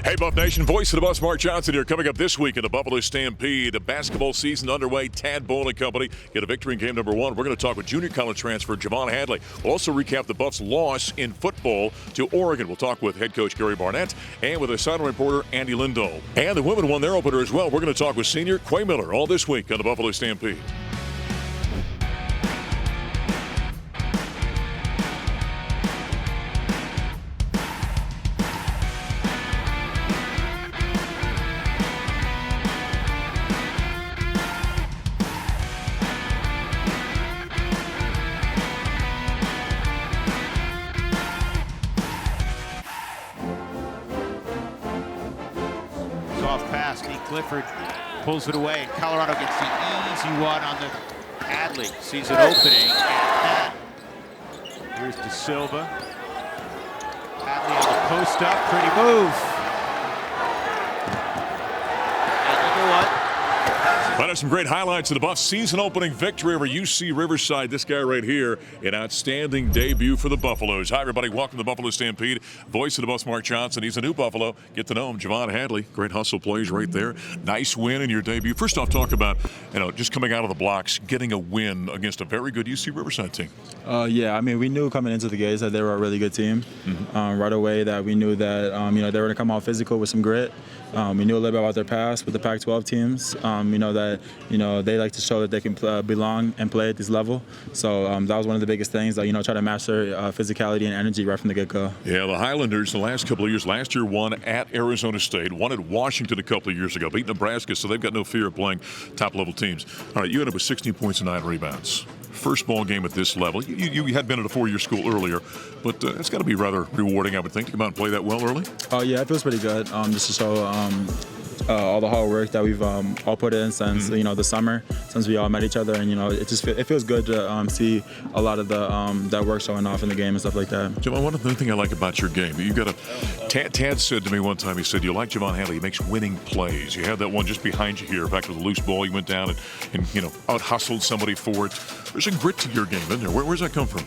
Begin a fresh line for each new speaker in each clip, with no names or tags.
Hey, Buff Nation, voice of the Buffs, Mark Johnson here. Coming up this week in the Buffalo Stampede, the basketball season underway. Tad Boyle and company get a victory in game number 1. We're going to talk with junior college transfer Javon Hadley. We'll also recap the Buffs' loss in football to Oregon. We'll talk with head coach Gary Barnett and with a sideline reporter Andy Lindahl. And the women won their opener as well. We're going to talk with senior Quay Miller all this week on the Buffalo Stampede.
Soft pass, Lee Clifford pulls it away. Colorado gets the easy one on the Hadley. Sees an opening, and here's De Silva. Hadley on the post up, pretty move. And you know what?
But some great highlights of the Buffs' season-opening victory over UC Riverside. This guy right here, an outstanding debut for the Buffaloes. Hi, everybody. Welcome to the Buffalo Stampede. Voice of the Buffs, Mark Johnson. He's a new Buffalo. Get to know him. Javon Hadley. Great hustle plays right there. Nice win in your debut. First off, talk about, just coming out of the blocks, getting a win against a very good UC Riverside team.
Yeah, I mean, we knew coming into the games that they were a really good team. Right away that we knew that, they were going to come out physical with some grit. We knew a little bit about their past with the Pac-12 teams. We know that, they like to show that they can belong and play at this level. So that was one of the biggest things, try to master physicality and energy right from the get-go.
Yeah, the Highlanders the last couple of years, last year won at Arizona State, won at Washington a couple of years ago, beat Nebraska, so they've got no fear of playing top-level teams. All right, you ended up with 16 points and 9 rebounds. First ball game at this level. You had been at a 4-year school earlier, but it's got to be rather rewarding, I would think, to come out and play that well early.
Oh, yeah, it feels pretty good just to show all the hard work that we've all put in since the summer, since we all met each other, and it feels good to see a lot of the that work showing off in the game and stuff like that.
Javon, one other thing I like about your game, you got Tad said to me one time, he said, you like Javon Hadley, he makes winning plays. You had that one just behind you here. In fact, with a loose ball, you went down and out-hustled somebody for it. There's a grit to your game, isn't there? Where's that come from?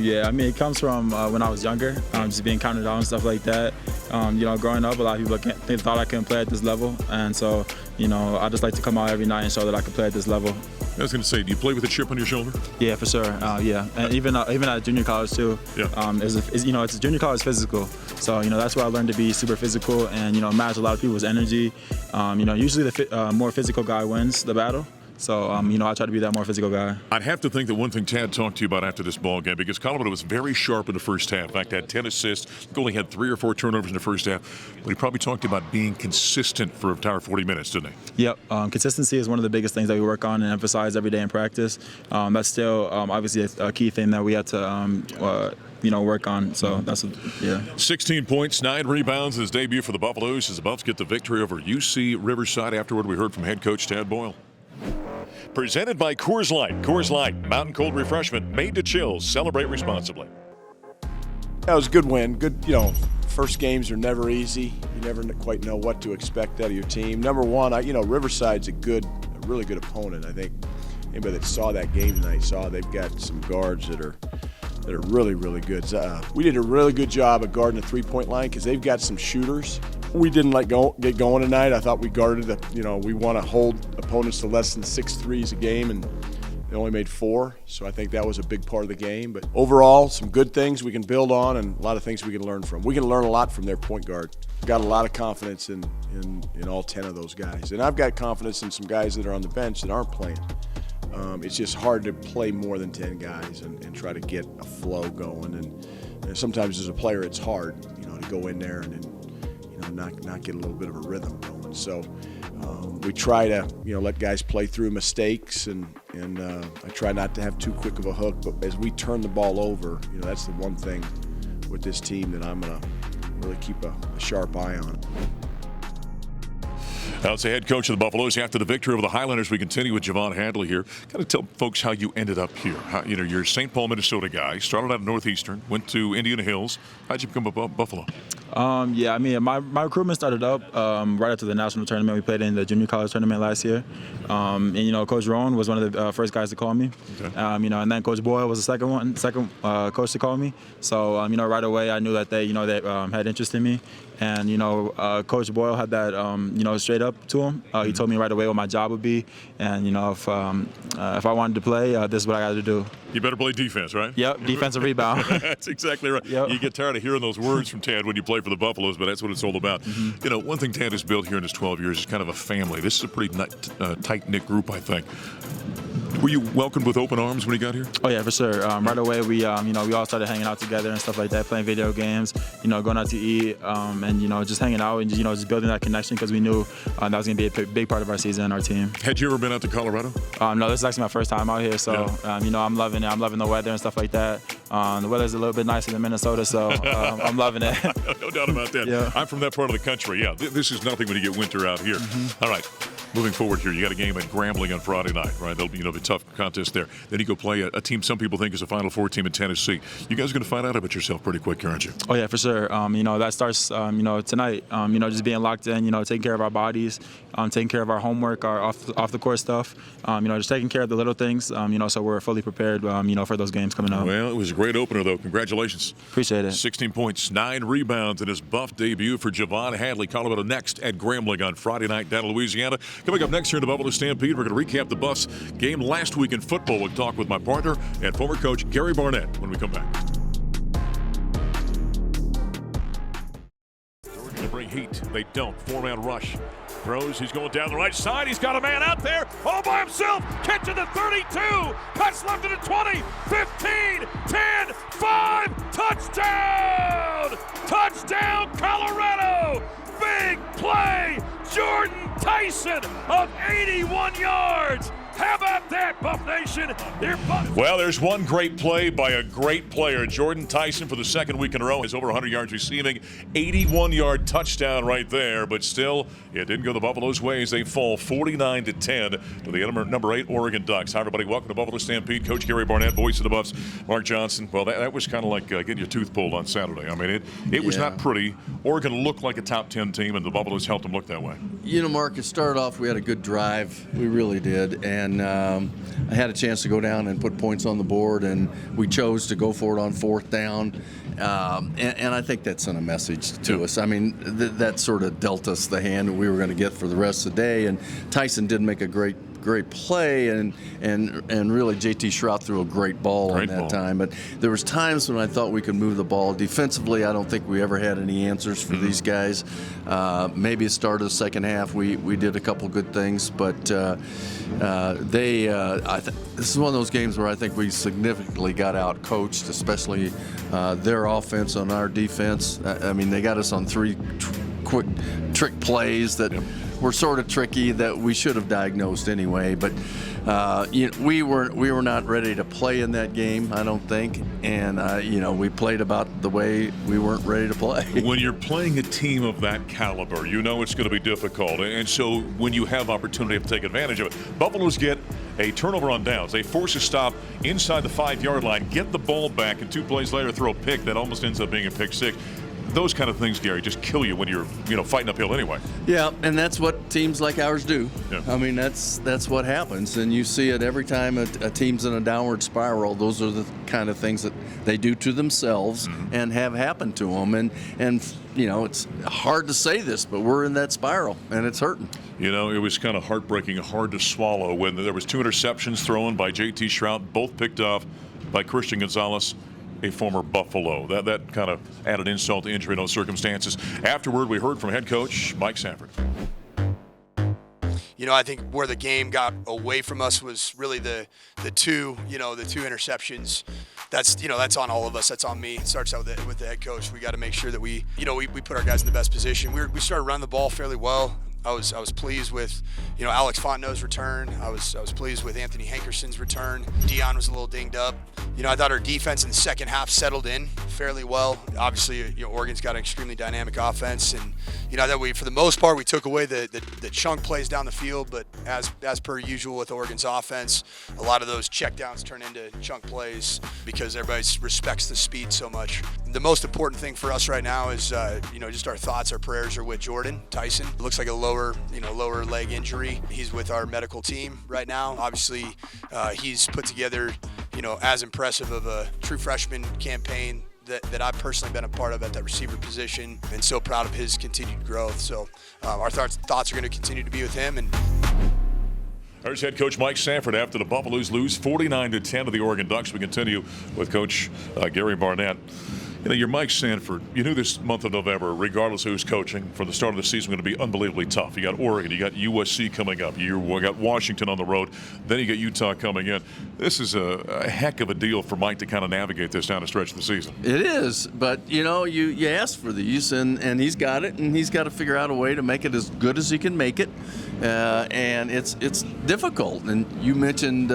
Yeah, I mean, it comes from when I was younger, just being counted out and stuff like that. Growing up, a lot of people they thought I couldn't play at this level, and so, I just like to come out every night and show that I can play at this level.
I was going to say, do you play with a chip on your shoulder?
Yeah, for sure. Yeah, and even at junior college too. Yeah. It's junior college physical, so that's where I learned to be super physical and match a lot of people's energy. Usually the more physical guy wins the battle. So, I try to be that more physical guy.
I'd have to think that one thing Tad talked to you about after this ball game, because Colorado was very sharp in the first half. In fact, had 10 assists, only had 3 or 4 turnovers in the first half. But he probably talked about being consistent for an entire 40 minutes, didn't he?
Yep. Consistency is one of the biggest things that we work on and emphasize every day in practice. That's still obviously a key thing that we have to work on. So that's
16 points, 9 rebounds in his debut for the Buffaloes as the Buffs get the victory over UC Riverside. Afterward, we heard from head coach Tad Boyle. Presented by Coors Light. Coors Light, mountain cold refreshment made to chill. Celebrate responsibly.
That was a good win. Good, first games are never easy. You never quite know what to expect out of your team. Number one, Riverside's a really good opponent. I think anybody that saw that game tonight saw they've got some guards that are really, really good. We did a really good job of guarding the three-point line because they've got some shooters. We didn't get going tonight. I thought we guarded we want to hold opponents to less than 6 threes a game, and they only made 4. So I think that was a big part of the game. But overall, some good things we can build on and a lot of things we can learn from. We can learn a lot from their point guard. Got a lot of confidence in all 10 of those guys. And I've got confidence in some guys that are on the bench that aren't playing. It's just hard to play more than 10 guys and try to get a flow going. And sometimes as a player, it's hard, to go in there and not get a little bit of a rhythm going. So we try to, let guys play through mistakes, and I try not to have too quick of a hook. But as we turn the ball over, that's the one thing with this team that I'm going to really keep a sharp eye on.
That's the head coach of the Buffaloes. After the victory over the Highlanders, we continue with Javon Hadley here. Kind of tell folks how you ended up here. You're a St. Paul, Minnesota guy. Started out at Northeastern, went to Indian Hills. How'd you become a Buffalo?
Yeah, I mean, my recruitment started up right after the national tournament. We played in the junior college tournament last year. And, you know, Coach Rowan was one of the first guys to call me. Okay. You know, and then Coach Boyle was the second coach to call me. So, you know, right away I knew that they had interest in me. And, you know, Coach Boyle had that, you know, straight up to him. He told me right away what my job would be. And, you know, if I wanted to play, this is what I got to do.
You better play defense, right?
Yep, defensive rebound.
That's exactly right. Yep. You get tired of hearing those words from Tad when you play for the Buffaloes, but that's what it's all about. Mm-hmm. You know, one thing Tad has built here in his 12 years is kind of a family. This is a pretty tight-knit group, I think. Were you welcomed with open arms when you got here?
Oh yeah, for sure. Right away, we you know, we all started hanging out together and stuff like that, playing video games, you know, going out to eat, and you know, just hanging out and, you know, just building that connection because we knew that was going to be a big part of our season and our team.
Had you ever been out to Colorado?
No, this is actually my first time out here, so yeah. You know, I'm loving it. I'm loving the weather and stuff like that. The weather's a little bit nicer than Minnesota, so I'm loving it.
No doubt about that.
Yeah.
I'm from that part of the country. Yeah, this is nothing when you get winter out here. Mm-hmm. All right. Moving forward here, you got a game at Grambling on Friday night, right? That'll be, you know, the tough contest there. Then you go play a team some people think is a Final Four team in Tennessee. You guys are going to find out about yourself pretty quick, aren't you?
Oh yeah, for sure. You know, that starts, you know, tonight. You know, just being locked in. You know, taking care of our bodies, taking care of our homework, our off the court stuff. You know, just taking care of the little things. You know, so we're fully prepared. You know, for those games coming up.
Well, it was a great opener though. Congratulations.
Appreciate it.
16 points, 9 rebounds in his Buff debut for Javon Hadley. Colorado next at Grambling on Friday night down in Louisiana. Coming up next here in the Buffalo Stampede, we're going to recap the Buffs game last week in football. We'll talk with my partner and former coach Gary Barnett when we come back. We're going to bring heat. They don't. 4-man rush. Throws. He's going down the right side. He's got a man out there all by himself. Catch to the 32. Cuts left to the 20. 15. 10. 5. Touchdown! Touchdown, Colorado! Big play! Jordan Tyson of 81 yards. How about that, Buff Nation? Well, there's one great play by a great player. Jordan Tyson for the second week in a row has over 100 yards receiving. 81-yard touchdown right there, but still, it didn't go the Buffalo's ways. They fall 49-10 to the number 8 Oregon Ducks. Hi, everybody. Welcome to Buffalo Stampede. Coach Gary Barnett, voice of the Buffs, Mark Johnson. Well, that was kind of like getting your tooth pulled on Saturday. I mean, it was not pretty. Oregon looked like a top 10 team, and the Buffaloes helped them look that way.
You know, Mark, it started off, we had a good drive. We really did. And I had a chance to go down and put points on the board, and we chose to go for it on 4th down. And I think that sent a message to us. I mean, that sort of dealt us the hand that we were going to get for the rest of the day. And Tyson did make a great play, and really JT Shrout threw a great ball on that time. But there was times when I thought we could move the ball. Defensively, I don't think we ever had any answers for these guys. Maybe at the start of the second half, we did a couple good things, but this is one of those games where I think we significantly got out coached, especially their offense on our defense. I mean, they got us on 3 quick trick plays that were sort of tricky that we should have diagnosed anyway. But you know, we were not ready to play in that game, I don't think. And you know, we played about the way we weren't ready to play.
When you're playing a team of that caliber, you know it's going to be difficult. And so when you have opportunity to take advantage of it, Buffaloes get a turnover on downs. They force a stop inside the 5-yard line, get the ball back, and 2 plays later throw a pick that almost ends up being a pick 6. Those kind of things, Gary, just kill you when you're, you know, fighting uphill anyway.
Yeah, and that's what teams like ours do.
Yeah.
I mean, that's what happens, and you see it every time a team's in a downward spiral. Those are the kind of things that they do to themselves and have happened to them. And you know, it's hard to say this, but we're in that spiral, and it's hurting.
You know, it was kind of heartbreaking, hard to swallow when there was 2 interceptions thrown by JT Shrout, both picked off by Christian Gonzalez, a former Buffalo. That kind of added insult to injury in those circumstances. Afterward, we heard from head coach Mike Sanford.
You know, I think where the game got away from us was really the 2 interceptions. That's on all of us. That's on me. It starts out with the head coach. We got to make sure that we put our guys in the best position. We started running the ball fairly well. I was pleased with, you know, Alex Fontenot's return. I was pleased with Anthony Hankerson's return. Dion was a little dinged up. You know, I thought our defense in the second half settled in fairly well. Obviously, you know, Oregon's got an extremely dynamic offense, and that we, for the most part, we took away the chunk plays down the field, but as per usual with Oregon's offense, a lot of those checkdowns turn into chunk plays because everybody respects the speed so much. The most important thing for us right now is, just our thoughts, our prayers are with Jordan Tyson. It looks like a lower leg injury. He's with our medical team right now. Obviously, he's put together, as impressive of a true freshman campaign that I've personally been a part of at that receiver position, and so proud of his continued growth. So our thoughts are going to continue to be with him. And
there's head coach Mike Sanford after the Buffaloes lose 49-10 to the Oregon Ducks. We continue with Coach Gary Barnett. You're Mike Sanford. You knew this month of November, regardless of who's coaching, for the start of the season, going to be unbelievably tough. You got Oregon, you got USC coming up, you got Washington on the road, then you got Utah coming in. This is a heck of a deal for Mike to kind of navigate this down the stretch of the season.
It is, but you ask for these, and he's got it, and he's got to figure out a way to make it as good as he can make it, and it's difficult. And you mentioned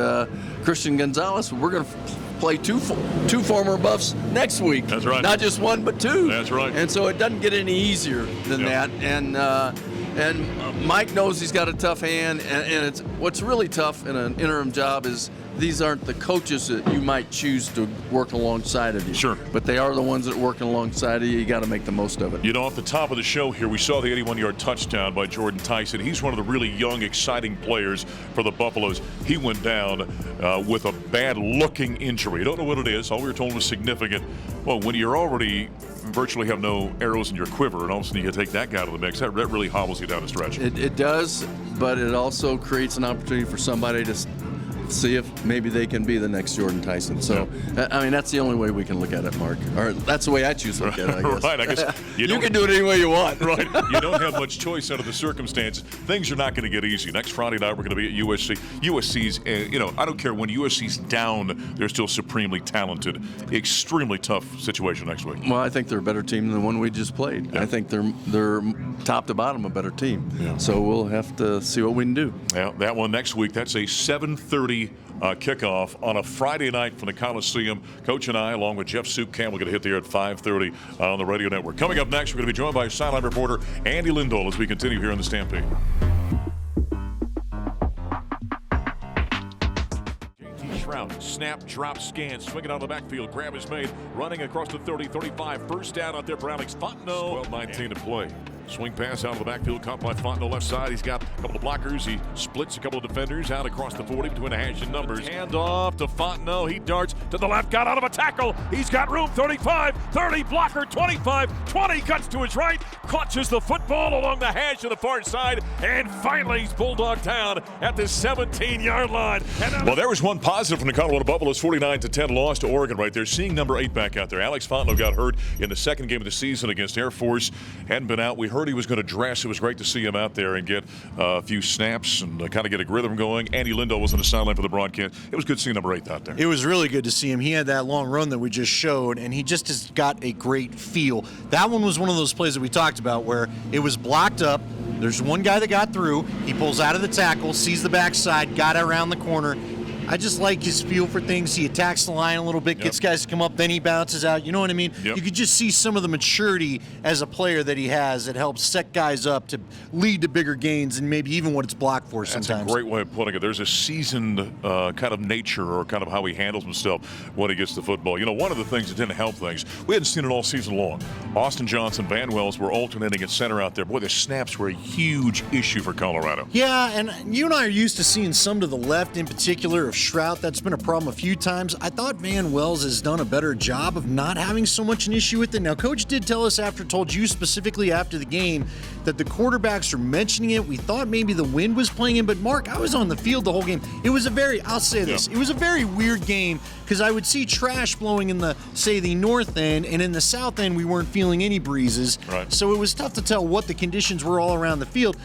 Christian Gonzalez. We're going to play two former Buffs next week.
That's right.
Not just one, but two.
That's right.
And so it doesn't get any easier than that. And Mike knows he's got a tough hand. And it's what's really tough in an interim job is these aren't the coaches that you might choose to work alongside of you.
Sure.
But they are the ones that are working alongside of you. You got to make the most of it.
Off the top of the show here, we saw the 81-yard touchdown by Jordan Tyson. He's one of the really young, exciting players for the Buffaloes. He went down with a bad-looking injury. You don't know what it is. All we were told was significant. Well, when you're already virtually have no arrows in your quiver, and all of a sudden you take that guy to the mix, that really hobbles you down the stretch.
It does, but it also creates an opportunity for somebody to see if maybe they can be the next Jordan Tyson. So, I mean, that's the only way we can look at it, Mark. Or that's the way I choose to look at it, I guess.
Right, I guess
you can do it any way you want.
Right. You don't have much choice under the circumstances. Things are not going to get easy. Next Friday night, we're going to be at USC. USC's, I don't care when USC's down, they're still supremely talented. Extremely tough situation next week.
Well, I think they're a better team than the one we just played. Yeah. I think they're top to bottom a better team. Yeah. So we'll have to see what we can do.
Yeah, that one next week, that's a 7:30 kickoff on a Friday night from the Coliseum. Coach and I, along with Jeff Soup Campbell, going to hit the air at 5:30 on the radio network. Coming up next, we're going to be joined by sideline reporter Andy Lindahl as we continue here on the Stampede. Shroud, snap, drop, scan, swinging out of the backfield. Grab is made, running across the 30, 35. First down out there for Alex Fontenot. 12-19 to play. Swing pass out of the backfield, caught by Fontenot left side. He's got a couple of blockers. He splits a couple of defenders out across the 40 between the hash and numbers. Hand off to Fontenot. He darts to the left, got out of a tackle. He's got room, 35, 30, blocker, 25, 20, cuts to his right, clutches the football along the hash to the far side, and finally he's bulldogged down at the 17-yard line. Well, there was one positive from the Colorado Buffaloes, 49-10 loss to Oregon right there. Seeing number 8 back out there. Alex Fontenot got hurt in the second game of the season against Air Force. Hadn't been out. We heard he was going to dress. It was great to see him out there and get a few snaps and kind of get a rhythm going. Andy Lindahl was on the sideline for the broadcast. It was good seeing number 8 out there.
It was really good to see him. He had that long run that we just showed, and he just has got a great feel. That one was one of those plays that we talked about where it was blocked up. There's one guy that got through. He pulls out of the tackle, sees the backside, got around the corner. I just like his feel for things. He attacks the line a little bit, gets guys to come up, then he bounces out. You know what I mean? You could just see some of the maturity as a player that he has that helps set guys up to lead to bigger gains and maybe even what it's blocked for sometimes.
That's a great way of putting it. There's a seasoned kind of nature or kind of how he handles himself when he gets the football. One of the things that didn't help things, we hadn't seen it all season long. Austin Johnson, Van Wells were alternating at center out there. Boy, the snaps were a huge issue for Colorado.
Yeah, and you and I are used to seeing some to the left in particular of Shroud. That's been a problem a few times. I thought Van Wells has done a better job of not having so much an issue with it. Now, Coach did tell us told you specifically after the game that the quarterbacks are mentioning it. We thought maybe the wind was playing in, but Mark, I was on the field the whole game. It was I'll say this, it was a very weird game because I would see trash blowing in the north end, and in the south end we weren't feeling any breezes.
Right.
So it was tough to tell what the conditions were all around the field.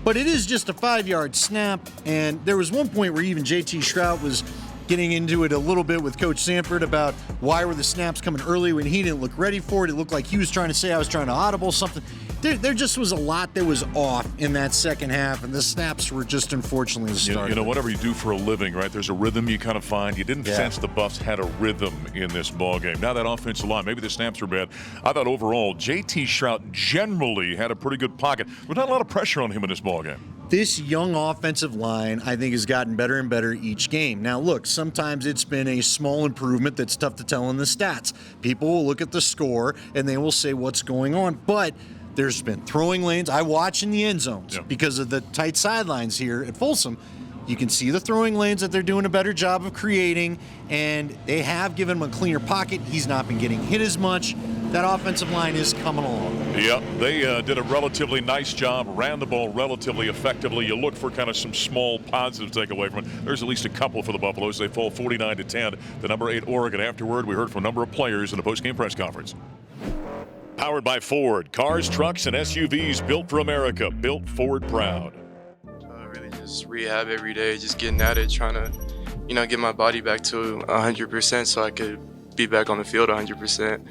But it is just a 5-yard snap, and there was one point where even JT Shroud was getting into it a little bit with Coach Sanford about why were the snaps coming early when he didn't look ready for it. It looked like he was trying to say I was trying to audible something. there just was a lot that was off in that second half, and the snaps were just unfortunately the start.
You know, whatever you do for a living, right? There's a rhythm you kind of find. You didn't sense the Buffs had a rhythm in this ball game. Now that offensive line, maybe the snaps were bad. I thought overall, J.T. Shrout generally had a pretty good pocket. There's not a lot of pressure on him in this ball game.
This young offensive line, I think, has gotten better and better each game. Now, look, sometimes it's been a small improvement that's tough to tell in the stats. People will look at the score, and they will say what's going on. But there's been throwing lanes. I watch in the end zones because of the tight sidelines here at Folsom. You can see the throwing lanes that they're doing a better job of creating, and they have given him a cleaner pocket. He's not been getting hit as much. That offensive line is coming along.
Yeah, they did a relatively nice job, ran the ball relatively effectively. You look for kind of some small positives to take away from it. There's at least a couple for the Buffaloes. They fall 49-10 to number 8 Oregon. Afterward, we heard from a number of players in a post-game press conference. Powered by Ford. Cars, trucks, and SUVs built for America. Built Ford proud.
Really just rehab every day, just getting at it, trying to, get my body back to 100% so I could be back on the field 100%.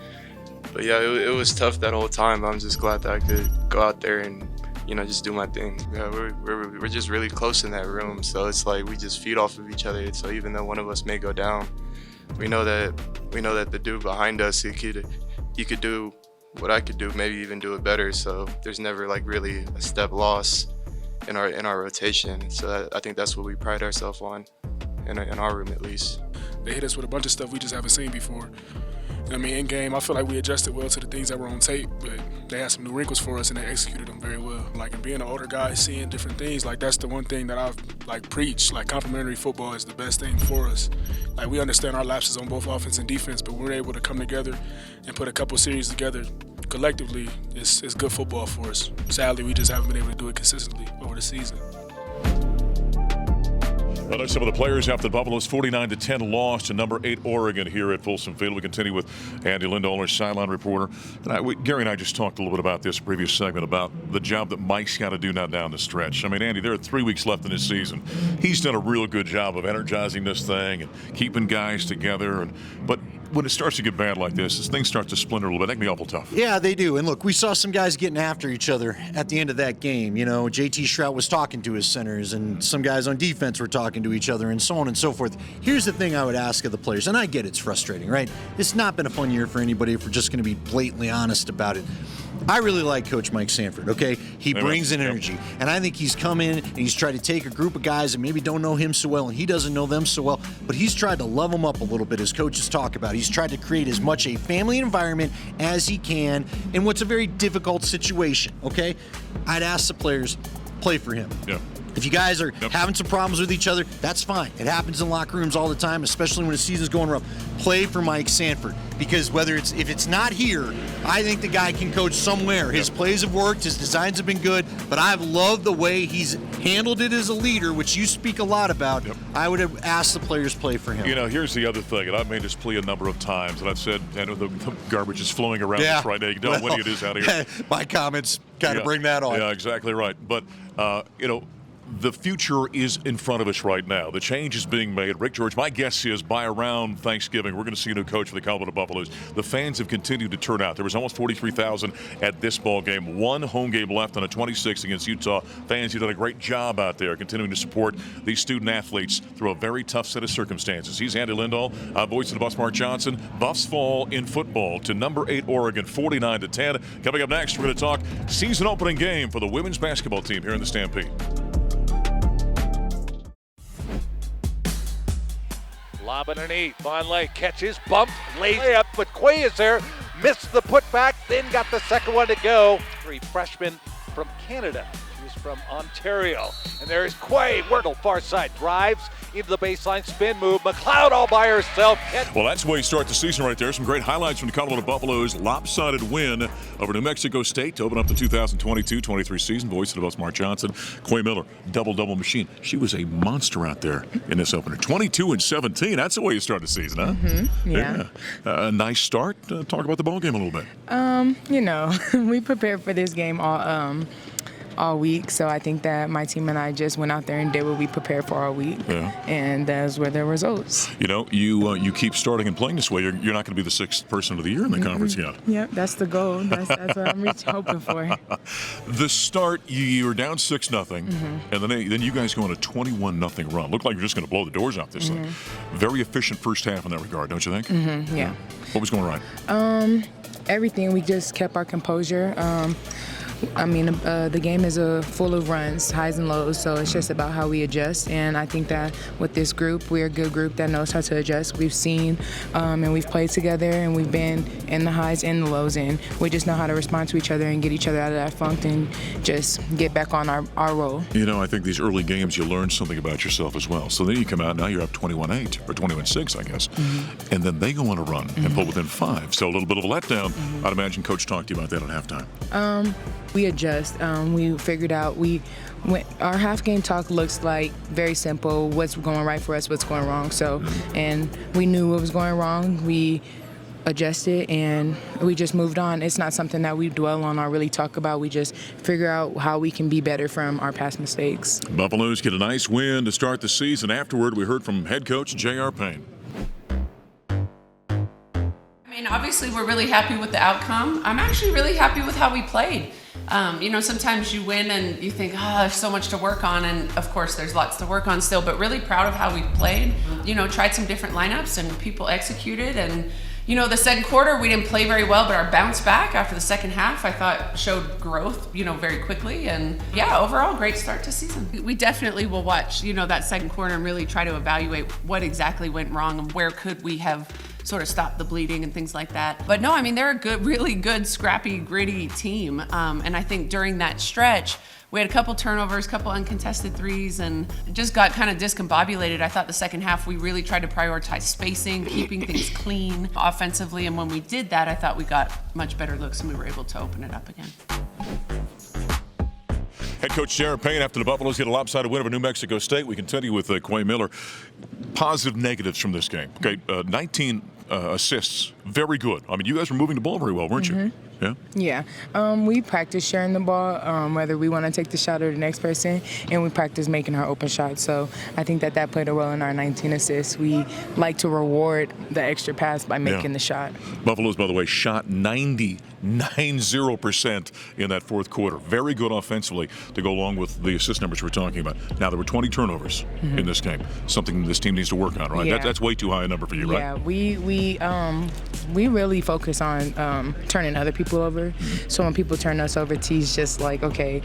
But yeah, it was tough that whole time. I'm just glad that I could go out there and, just do my thing. Yeah, we're just really close in that room, so it's like we just feed off of each other. So even though one of us may go down, we know that the dude behind us, he could do what I could do, maybe even do it better. So there's never like really a step loss in our rotation. So I think that's what we pride ourselves on, in our room at least.
They hit us with a bunch of stuff we just haven't seen before. In game, I feel like we adjusted well to the things that were on tape, but they had some new wrinkles for us and they executed them very well. Like, and being an older guy, seeing different things, like that's the one thing that I've preached. Like, complementary football is the best thing for us. Like, we understand our lapses on both offense and defense, but we're able to come together and put a couple series together collectively. It's good football for us. Sadly, we just haven't been able to do it consistently over the season.
Well, there's some of the players after the Buffalo's 49-10 loss to number 8 Oregon here at Folsom Field. We continue with Andy Lindahl, our sideline reporter. And Gary and I just talked a little bit about this previous segment about the job that Mike's got to do now down the stretch. Andy, there are 3 weeks left in this season. He's done a real good job of energizing this thing and keeping guys together. But when it starts to get bad like this, as things start to splinter a little bit, that can be awful tough.
Yeah, they do. And look, we saw some guys getting after each other at the end of that game. J.T. Shrout was talking to his centers, and some guys on defense were talking to each other, and so on and so forth. Here's the thing I would ask of the players, and I get it's frustrating, right? It's not been a fun year for anybody if we're just going to be blatantly honest about it. I really like Coach Mike Sanford, okay? He brings an energy. And I think he's come in and he's tried to take a group of guys that maybe don't know him so well and he doesn't know them so well, but he's tried to love them up a little bit, as coaches talk about. He's tried to create as much a family environment as he can in what's a very difficult situation, okay? I'd ask the players, play for him.
Yeah.
If you guys are having some problems with each other, that's fine. It happens in locker rooms all the time, especially when the season's going rough. Play for Mike Sanford, because if it's not here, I think the guy can coach somewhere. His plays have worked, his designs have been good, but I've loved the way he's handled it as a leader, which you speak a lot about. I would have asked the players play for him.
Here's the other thing, and I've made this plea a number of times, and I've said, the garbage is flowing around us right now. You don't know when it is out here.
My comments kind of bring that on.
Yeah, exactly right. But, the future is in front of us right now. The change is being made. Rick George, my guess is by around Thanksgiving, we're going to see a new coach for the Colorado Buffaloes. The fans have continued to turn out. There was almost 43,000 at this ball game. One home game left on a 26 against Utah. Fans have done a great job out there continuing to support these student athletes through a very tough set of circumstances. He's Andy Lindahl, voice of the Buffs, Mark Johnson. Buffs fall in football to number 8 Oregon, 49-10. Coming up next, we're going to talk season opening game for the women's basketball team here in the Stampede.
Lob underneath. Vonleh catches, bumped, lays up, but Quay is there. Missed the putback, then got the second one to go. Freshman from Canada. He was from Ontario. And there's Quay. Wordle, far side, drives into the baseline, spin move. McLeod all by herself.
Well, that's the way you start the season right there. Some great highlights from the Colorado Buffaloes' lopsided win over New Mexico State to open up the 2022-23 season. Voice of the Buffs, Mark Johnson. Quay Miller, double-double machine. She was a monster out there in this opener. 22-17. That's the way you start the season, huh?
Mm-hmm. Yeah.
A nice start. Talk about the ball game a little bit.
We prepared for this game all week. So I think that my team and I just went out there and did what we prepared for all week.
Yeah.
And those were the results.
You know, you keep starting and playing this way. You're not going to be the 6th person of the year in the conference yet.
Yep, that's the goal. That's what I'm hoping for.
The start, you were down 6-0, and then you guys go on a 21-0 run. Looked like you're just going to blow the doors off this thing. Very efficient first half in that regard, don't you think?
Yeah.
What was going right?
Everything. We just kept our composure. The game is full of runs, highs and lows, so it's just about how we adjust. And I think that with this group, we're a good group that knows how to adjust. We've seen and we've played together, and we've been in the highs and the lows, and we just know how to respond to each other and get each other out of that funk and just get back on our roll.
You know, I think these early games, you learn something about yourself as well. So then you come out, now you're up 21-8, or 21-6, I guess. And then they go on a run and pull within 5. So a little bit of a letdown. I'd imagine Coach talked to you about that at halftime.
We adjust. We figured out our half game talk looks like very simple. What's going right for us? What's going wrong? So, and we knew what was going wrong. We adjusted and we just moved on. It's not something that we dwell on or really talk about. We just figure out how we can be better from our past mistakes.
Buffaloes get a nice win to start the season. Afterward, we heard from head coach J.R. Payne.
Obviously, we're really happy with the outcome. I'm actually really happy with how we played. Sometimes you win and you think, there's so much to work on, and of course there's lots to work on still, but really proud of how we played. Tried some different lineups and people executed, and the second quarter we didn't play very well, but our bounce back after the second half I thought showed growth, very quickly, and overall great start to season. We definitely will watch, that second quarter and really try to evaluate what exactly went wrong and where could we have sort of stop the bleeding and things like that. But no, they're a good, really good, scrappy, gritty team. And I think during that stretch, we had a couple turnovers, couple uncontested threes, and just got kind of discombobulated. I thought the second half we really tried to prioritize spacing, keeping things clean offensively, and when we did that, I thought we got much better looks and we were able to open it up again.
Head coach J.R. Payne, after the Buffaloes get a lopsided win over New Mexico State. We continue with Quay Miller. Positive, negatives from this game. Okay, 19 assists, very good. You guys were moving the ball very well, weren't you? Yeah.
Yeah. We practice sharing the ball, whether we want to take the shot or the next person, and we practice making our open shots. So I think that played a role in our 19 assists. We like to reward the extra pass by making the shot.
Buffaloes, by the way, shot 90% in that fourth quarter. Very good offensively to go along with the assist numbers we're talking about. Now, there were 20 turnovers in this game, something this team needs to work on, right?
Yeah.
That's way too high a number for you, right?
Yeah, we really focus on turning other people over. So when people turn us over, T's just like, okay,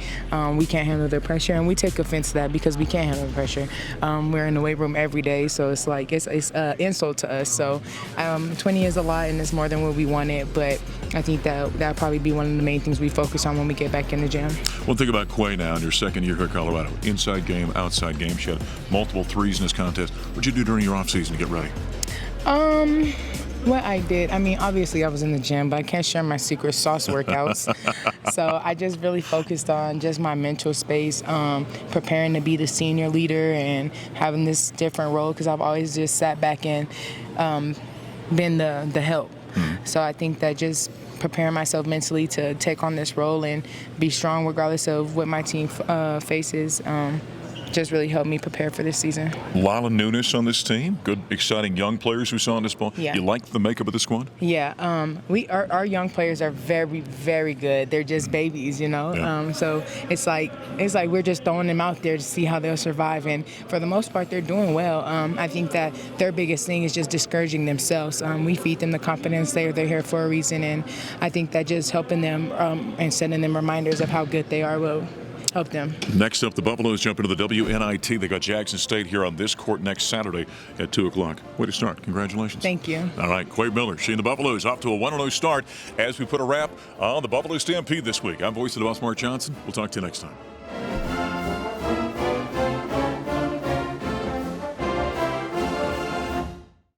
we can't handle the pressure, and we take offense to that because we can't handle the pressure. We're in the weight room every day, so it's like it's an insult to us. So 20 is a lot, and it's more than what we wanted, but I think that'll probably be one of the main things we focus on when we get back in the gym.
One thing about Quay now in your second year here at Colorado, inside game, outside game. She had multiple threes in this contest. What'd you do during your off season to get ready?
What I did, obviously I was in the gym, but I can't share my secret sauce workouts. So I just really focused on just my mental space, preparing to be the senior leader and having this different role, because I've always just sat back and been the help. So I think that just preparing myself mentally to take on this role and be strong regardless of what my team faces just really helped me prepare for this season.
Lala Nunes on this team, good, exciting young players we saw in this ball.
Yeah.
You like the makeup of the squad?
Yeah, our young players are very, very good. They're just babies,
Yeah.
So it's like we're just throwing them out there to see how they'll survive, and for the most part, they're doing well. I think that their biggest thing is just discouraging themselves. We feed them the confidence. They're here for a reason, and I think that just helping them and sending them reminders of how good they are will help them.
Next up, the Buffaloes jump into the WNIT. They got Jackson State here on this court next Saturday at 2 o'clock. Way to start. Congratulations.
Thank you.
All right, Quay Miller, she and the Buffaloes off to a 1-0 start as we put a wrap on the Buffalo Stampede this week. I'm voice of the boss, Mark Johnson. We'll talk to you next time.